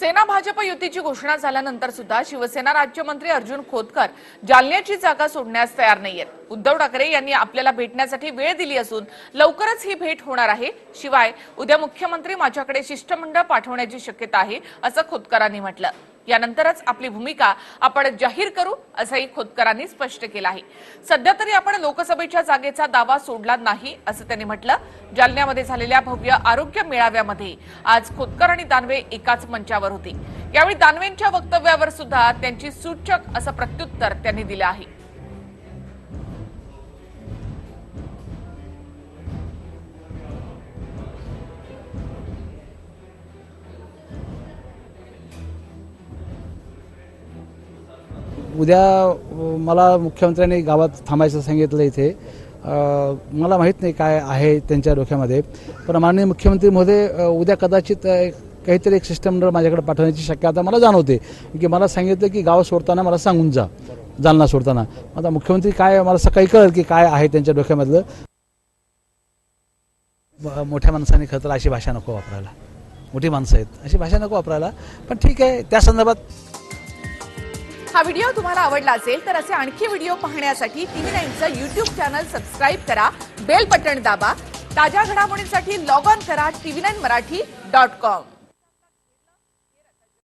सेना भाजप युतीची घोषणा झाल्यानंतर सुद्धा शिवसेना राज्यमंत्री अर्जुन खोतकर जालन्याची जागा सोडण्यास तयार नाहीयेत। उद्धव ठाकरे यांनी आपल्याला भेटण्यासाठी वेळ दिली असून लवकरच ही भेट होणार आहे। शिवाय उद्या मुख्यमंत्री माझ्याकडे शिष्टमंडळ पाठवण्याची शक्यता आहे असं खोतकरांनी म्हटलं। यानंतरच आपली भूमिका आपण जाहीर करू असंही खोतकरांनी स्पष्ट केलं आहे। सध्या तरी आपण लोकसभेच्या जागेचा दावा सोडला नाही असं त्यांनी म्हटलं। जालन्यामध्ये झालेल्या भव्य आरोग्य मेळाव्यामध्ये आज खोतकर आणि दानवे एकाच मंचावर होते। यावेळी दानवेंच्या वक्तव्यावर सुद्धा त्यांची सूचक असं प्रत्युत्तर त्यांनी दिलं आहे। उद्या मला मुख्यमंत्र्यांनी गावात थांबायचं सांगितलं इथे। मला माहीत नाही काय आहे त्यांच्या डोक्यामध्ये, पण माननीय मुख्यमंत्री महोदय उद्या कदाचित काहीतरी एक शिष्टमंडळ माझ्याकडे पाठवण्याची शक्यता मला जाणवते, की मला सांगितलं की गाव सोडताना मला सांगून जा, जालना सोडताना। आता मुख्यमंत्री काय मला सकाळी कळेल की काय आहे त्यांच्या डोक्यामधलं। मोठ्या माणसाने खरं तर अशी भाषा नको वापरायला, मोठी माणसं आहेत अशी भाषा नको वापरायला, पण ठीक आहे। त्या संदर्भात हा व्हिडिओ तुम्हाला आवडला असेल तर असे आणखी व्हिडिओ पाहण्यासाठी TV9चं YouTube चॅनल सबस्क्राइब करा, बेल बटन दाबा। ताज्या घडामोडींसाठी लॉग ऑन करा tv9marathi.com।